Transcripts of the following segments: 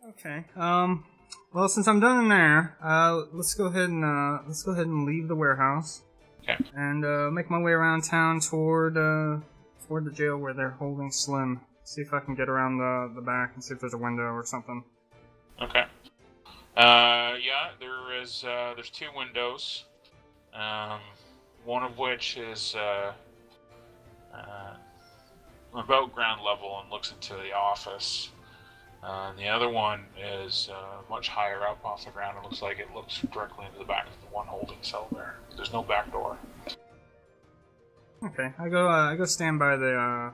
Okay. Well, since I'm done in there, let's go ahead and leave the warehouse. Okay. And make my way around town toward the jail where they're holding Slim. See if I can get around the back and see if there's a window or something. Okay. Yeah, there's 2 windows. One of which is about ground level and looks into the office. And the other one is much higher up off the ground. It looks like it looks directly into the back of the one holding cell there. There's no back door. Okay, I go stand by the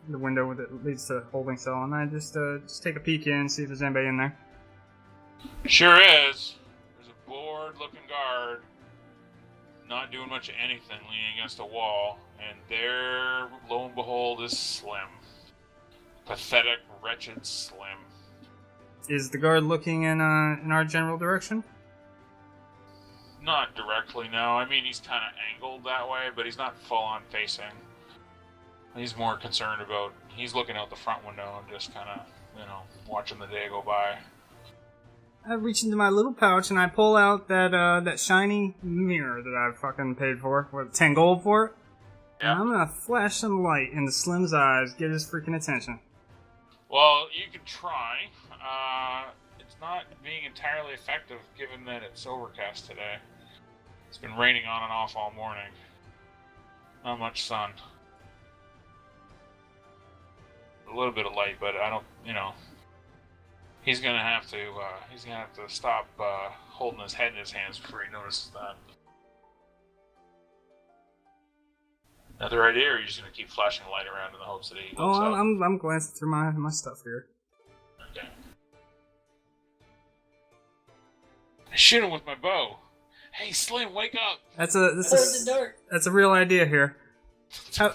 window that leads to the holding cell, and I just take a peek in, see if there's anybody in there. Sure is. There's a bored-looking guard, not doing much of anything, leaning against a wall, and there, lo and behold, is Slim. Pathetic, wretched Slim. Is the guard looking in our general direction? Not directly, no. I mean, he's kind of angled that way, but he's not full-on facing. He's more concerned about... He's looking out the front window and just kind of, watching the day go by. I reach into my little pouch and I pull out that shiny mirror that I fucking paid for. What, 10 gold for it? Yeah. And I'm gonna flash some light into Slim's eyes, get his freaking attention. Well, you can try. It's not being entirely effective given that it's overcast today. It's been raining on and off all morning. Not much sun. A little bit of light, but I don't, he's gonna have to stop holding his head in his hands before he notices that. Another idea, or are you just gonna keep flashing light around in the hopes that he looks up? I'm glancing through my stuff here. Okay. I shoot him with my bow. Hey, Slim, wake up! That's a real idea here. How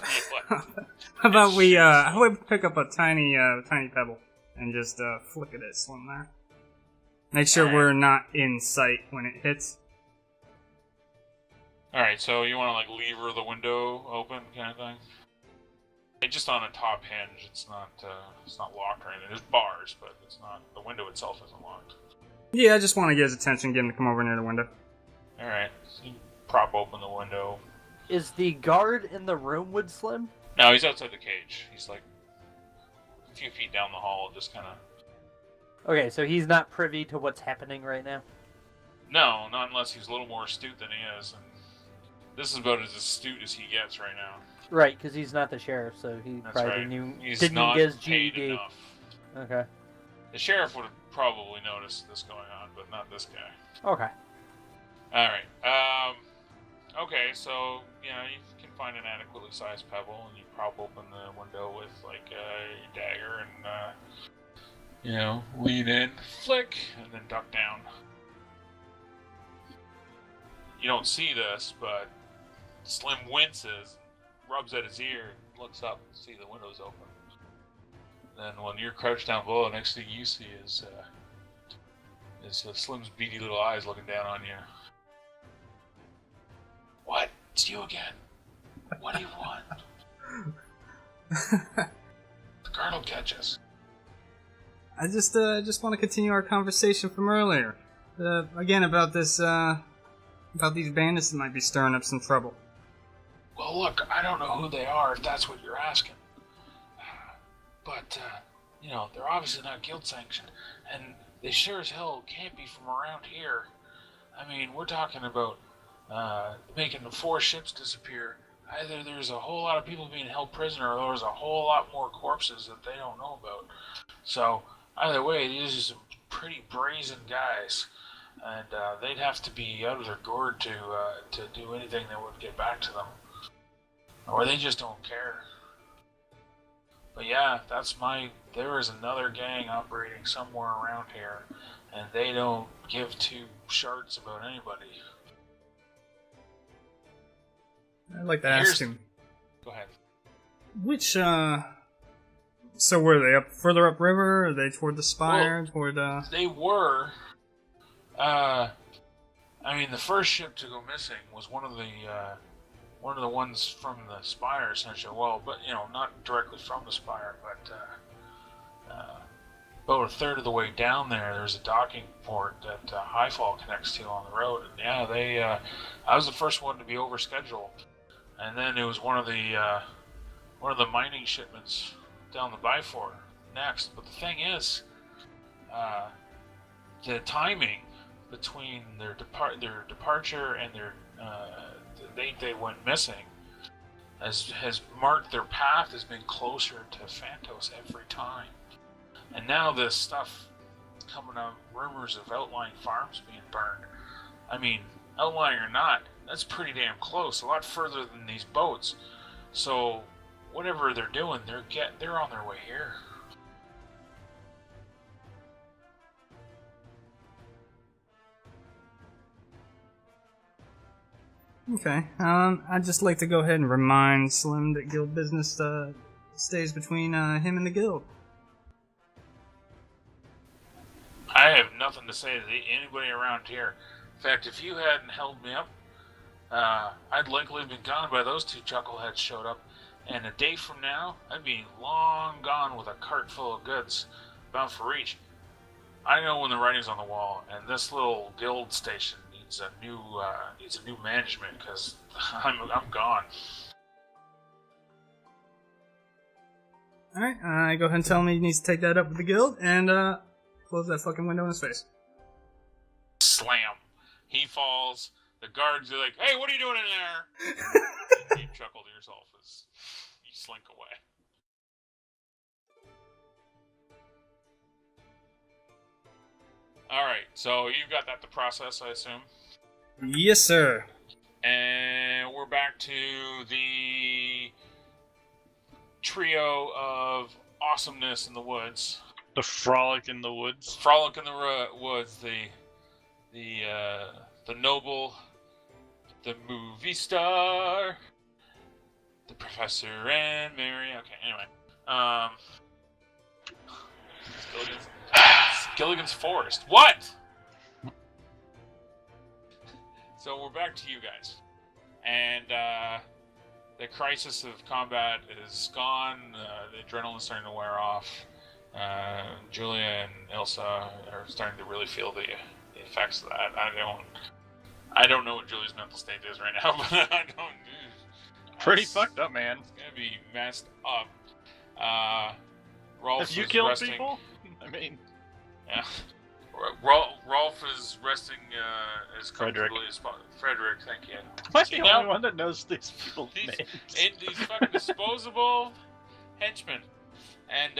about we pick up a tiny pebble and just flick it at Slim there. Make sure we're not in sight when it hits. Alright, so you want to lever the window open kind of thing? It's just on a top hinge. It's not locked or anything. There's bars, but it's not. The window itself isn't locked. Yeah, I just want to get his attention, get him to come over near the window. Alright, so you prop open the window. Is the guard in the room with Slim? No, he's outside the cage. He's a few feet down the hall, just kind of... Okay, so he's not privy to what's happening right now? No, not unless he's a little more astute than he is. And this is about as astute as he gets right now. Right, because he's not the sheriff, so he That's probably right. didn't He's get not his paid GED. enough. Okay. The sheriff would have probably noticed this going on, but not this guy. Okay. Alright, okay, so, you can find an adequately sized pebble, and you prop open the window with, a dagger, and, lean in, flick, and then duck down. You don't see this, but Slim winces, rubs at his ear, looks up and see the window's open. Then when you're crouched down below, the next thing you see is Slim's beady little eyes looking down on you. What? It's you again. What do you want? The guard will catch us. I just want to continue our conversation from earlier. Again, about this, about these bandits that might be stirring up some trouble. Well, look, I don't know who they are, if that's what you're asking. But, they're obviously not guild sanctioned, and they sure as hell can't be from around here. I mean, we're talking about making the 4 ships disappear. Either there's a whole lot of people being held prisoner, or there's a whole lot more corpses that they don't know about. So, either way, these are some pretty brazen guys, and they'd have to be out of their gourd to do anything that would get back to them. Or they just don't care. But yeah, there is another gang operating somewhere around here, and they don't give 2 shards about anybody. I'd like to ask him. Go ahead. Which, so were they further upriver? Are they toward the spire? They were. The first ship to go missing was one of the ones from the spire, essentially. Well, but not directly from the spire, about a third of the way down there, there's a docking port that Highfall connects to on the road. And yeah, I was the first one to be overscheduled, and then it was one of the mining shipments down the Biford next. But the thing is, the timing between their departure and the date they went missing has marked their path as being closer to Phantos every time. And now this stuff coming out, rumors of outlying farms being burned. I mean, outlying or not, that's pretty damn close, a lot further than these boats. So whatever they're doing, they're on their way here. Okay. I'd just like to go ahead and remind Slim that guild business stays between him and the guild. I have nothing to say to anybody around here. In fact, if you hadn't held me up, I'd likely have been gone by those two chuckleheads showed up. And a day from now, I'd be long gone with a cart full of goods, bound for Reach. I know when the writing's on the wall, and this little guild station needs a new management because I'm gone. All right, go ahead and tell him he needs to take that up with the guild and close that fucking window in his face. Slam. He falls. The guards are like, "Hey, what are you doing in there?" You chuckle to yourself as you slink away. Alright, so you've got that to process, I assume? Yes, sir. And we're back to the trio of awesomeness in the woods. The frolic in the woods. Frolic in the woods, the noble, the movie star, the professor, and Mary. Okay, anyway. Gilligan's Forest. What? So we're back to you guys. And the crisis of combat is gone. The adrenaline's starting to wear off. Julia and Ilsa are starting to really feel the effects of that. I don't know what Julia's mental state is right now, but I don't. Pretty fucked up, man. It's gonna be messed up. Rolf Have you is killed resting. people? I mean, yeah. Rolf is resting as Frederick. comfortably as possible. Frederick, thank you. am I the only one that knows these people's names? These fucking disposable henchmen. And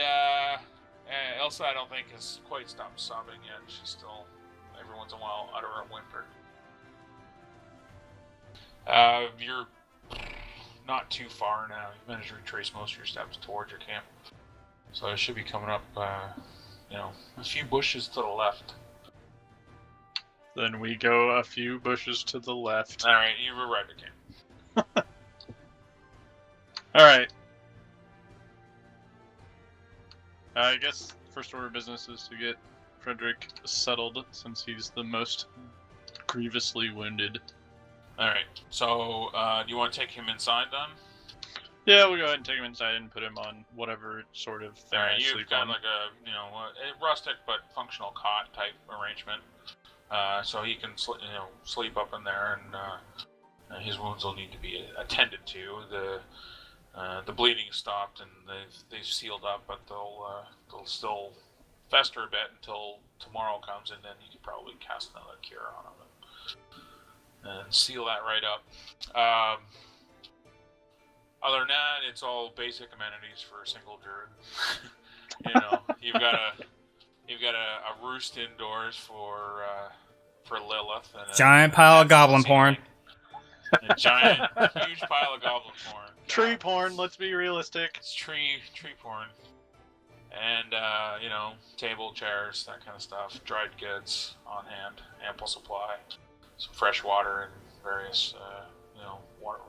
Elsa, I don't think, has quite stopped sobbing yet. She's still, every once in a while, utter a whimper. You're not too far now. You've managed to retrace most of your steps towards your camp. So it should be coming up, a few bushes to the left. Then we go a few bushes to the left. Alright, you've arrived at camp. Alright. I guess first order of business is to get Frederick settled, since he's the most grievously wounded. Alright, so do you want to take him inside then? Yeah, we'll go ahead and take him inside and put him on whatever sort of thing I you've sleep got on. like a rustic but functional cot type arrangement, so he can sleep up in there, and his wounds will need to be attended to. The bleeding stopped and they've sealed up, but they'll still fester a bit until tomorrow comes, and then you can probably cast another cure on them and seal that right up. Other than that, it's all basic amenities for a single druid. You've got a roost indoors for Lilith, and giant pile of goblin porn. A giant, huge pile of goblin porn. Tree porn. Let's be realistic. It's tree porn, and table, chairs, that kind of stuff. Dried goods on hand, ample supply, some fresh water and various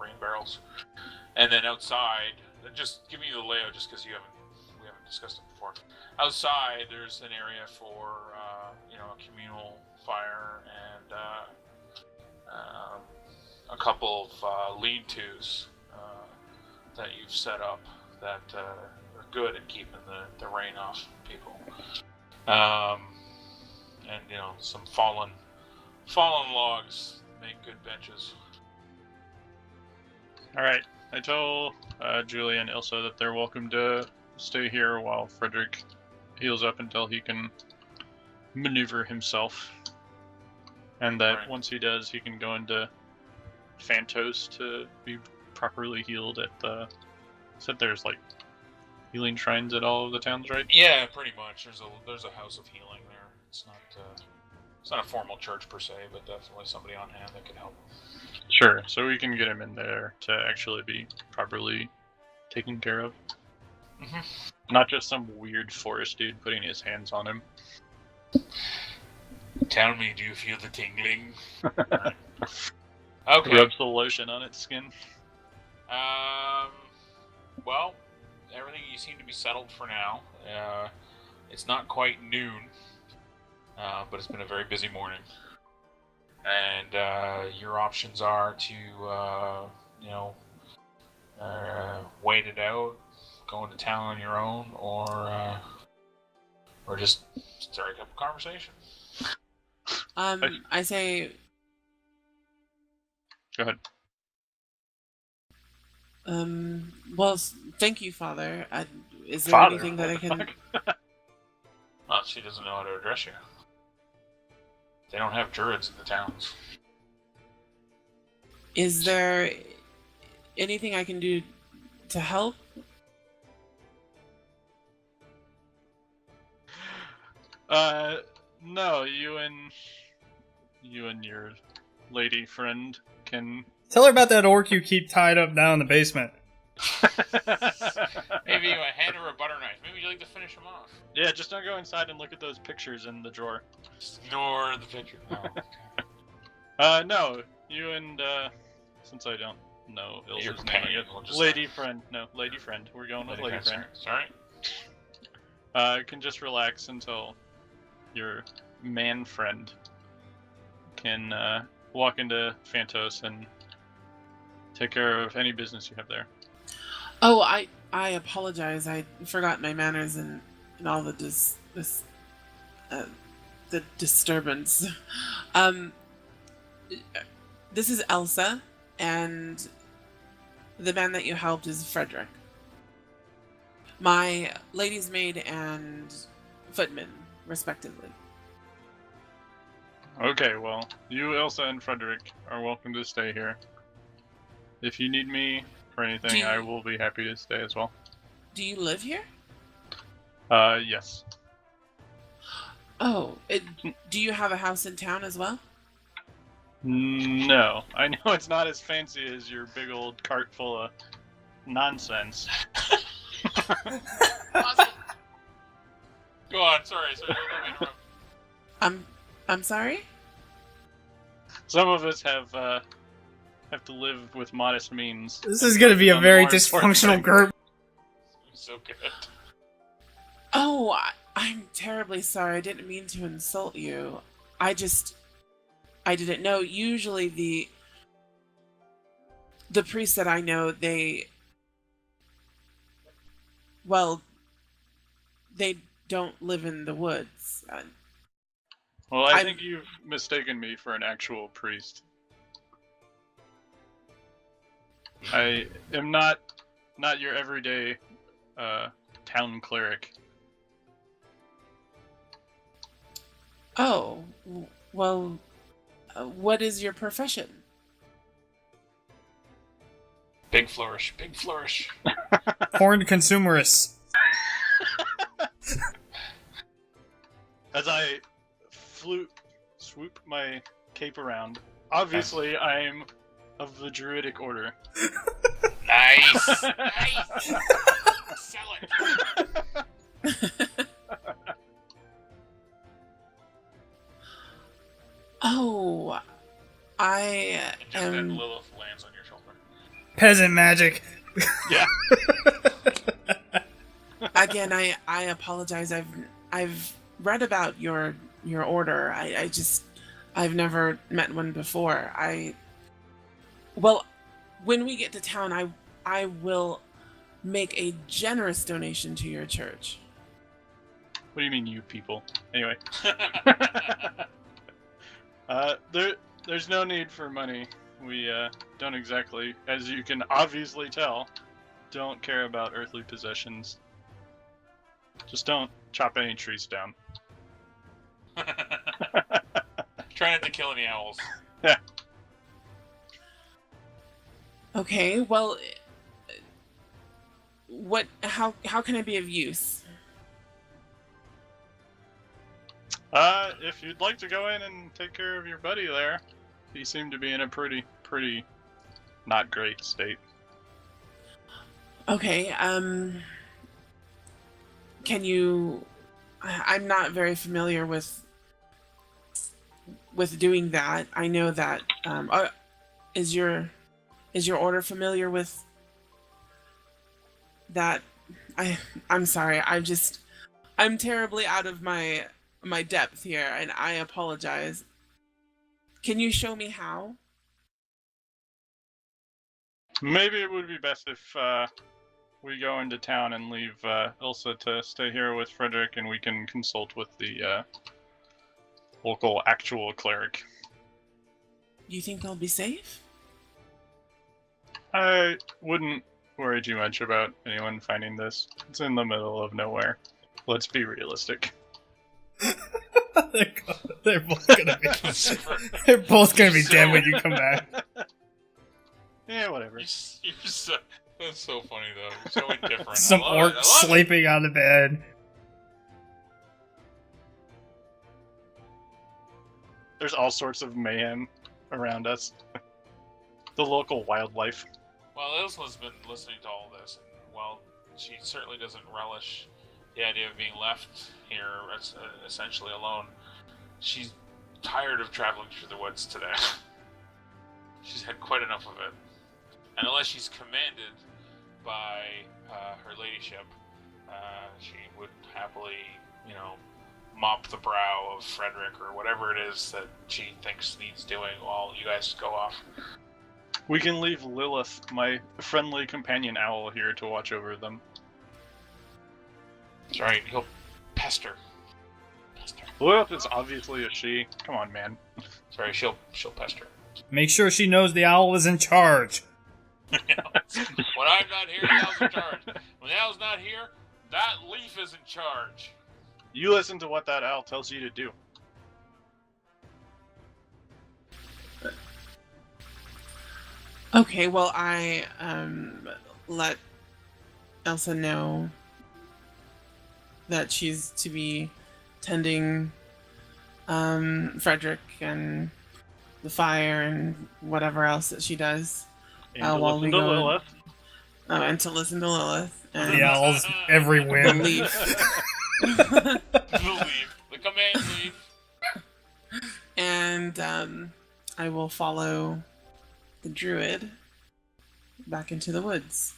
rain barrels. And then outside, just give me the layout, just because we haven't discussed it before. Outside, there's an area for a communal fire and a couple of lean-tos that you've set up that are good at keeping the rain off people. And some fallen logs make good benches. All right. I tell Julie and Ilsa that they're welcome to stay here while Frederick heals up until he can maneuver himself, and that once he does, he can go into Phantos to be properly healed at the. Said there's like healing shrines at all of the towns, right? Yeah, pretty much. There's a house of healing there. It's not a formal church per se, but definitely somebody on hand that could help. Sure. So we can get him in there to actually be properly taken care of. Mm-hmm. Not just some weird forest dude putting his hands on him. Tell me, do you feel the tingling? Okay. Rubs the lotion on its skin. Well, everything you seem to be settled for now. It's not quite noon, but it's been a very busy morning. And your options are to, wait it out, go into town on your own, or just start up a conversation. I say. Go ahead. Well, thank you, Father. Is there Father? anything that I can? Well, she doesn't know how to address you. They don't have druids in the towns. Is there anything I can do to help? No, you and your lady friend can. Tell her about that orc you keep tied up down in the basement. Maybe a hand or a butter knife. Maybe you'd like to finish him off. Yeah, just don't go inside and look at those pictures in the drawer. Just ignore the picture. No. No, you and since I don't know Ilsa's Your name, companion, we'll just lady friend. No, lady friend. We're going with lady friend. Sorry. Can just relax until your man friend can walk into Phantos and take care of any business you have there. Oh, I apologize. I forgot my manners and all the the disturbance. This is Elsa, and the man that you helped is Frederick. My lady's maid and footman, respectively. Okay, well, you, Elsa, and Frederick are welcome to stay here. If you need me for anything, I will be happy to stay as well. Do you live here? Yes. Oh, do you have a house in town as well? No. I know it's not as fancy as your big old cart full of nonsense. Awesome. Go on, sorry, let me interrupt. I'm sorry? Some of us have to live with modest means. This is going to be a very dysfunctional group. So good. Oh, I'm terribly sorry. I didn't mean to insult you. I didn't know. Usually the priests that I know, they don't live in the woods. Well, I think you've mistaken me for an actual priest. I am not your everyday town cleric. Oh, well, what is your profession? Big flourish, big flourish. Horned consumerists. As I swoop my cape around, obviously I'm of the Druidic order. Nice! Nice! Sell it! Oh, I And just then Lilith lands on your shoulder. Peasant magic. Yeah. Again, I apologize. I've read about your order. I've never met one before. Well, when we get to town, I will make a generous donation to your church. What do you mean, you people? Anyway. There's no need for money. We don't exactly, as you can obviously tell, don't care about earthly possessions. Just don't chop any trees down. Try not to kill any owls. Yeah. Okay, well, how can I be of use? If you'd like to go in and take care of your buddy there, he seemed to be in a pretty not great state. Okay, can you... I'm not very familiar with doing that. I know that, is your order familiar with that? I'm sorry, I'm terribly out of my depth here, and I apologize. Can you show me how? Maybe it would be best if we go into town and leave Ilsa to stay here with Frederick, and we can consult with the local actual cleric. You think they'll be safe? I wouldn't worry too much about anyone finding this. It's in the middle of nowhere. Let's be realistic. They're both gonna be. They're both gonna be dead when you come back. Yeah, whatever. That's so funny though. You're so indifferent. Some orc sleeping on the bed. There's all sorts of mayhem around us. The local wildlife. Well, Ilsla's been listening to all this, and while she certainly doesn't relish the idea of being left here essentially alone, she's tired of traveling through the woods today. She's had quite enough of it. And unless she's commanded by her ladyship, she would happily, mop the brow of Frederick or whatever it is that she thinks needs doing while you guys go off. We can leave Lilith, my friendly companion owl, here to watch over them. That's right, he'll pester. Lilith is obviously a she. Come on, man. Sorry, she'll pester. Make sure she knows the owl is in charge. When I'm not here, the owl's in charge. When the owl's not here, that leaf is in charge. You listen to what that owl tells you to do. Okay, well, I let Elsa know that she's to be tending Frederick and the fire and whatever else that she does. And to While listen we to go Lilith. And to listen to Lilith. And The owls every the whim. leaf. The leaf. The command leaf. And I will follow the druid back into the woods.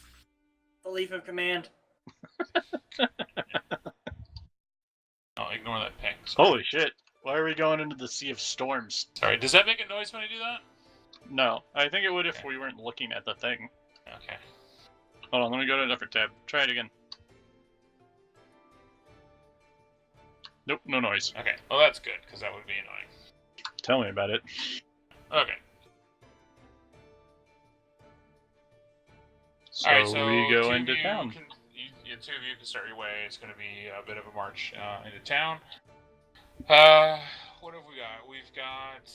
The leaf of command. Oh, ignore that ping. Sorry. Holy shit. Why are we going into the Sea of Storms? Sorry, does that make a noise when I do that? No. I think it would if we weren't looking at the thing. Okay. Hold on, let me go to a different tab. Try it again. Nope, no noise. Okay, well that's good, because that would be annoying. Tell me about it. Okay. So, Alright, so we two go of into you town. The two of you can start your way. It's going to be a bit of a march into town. What have we got? We've got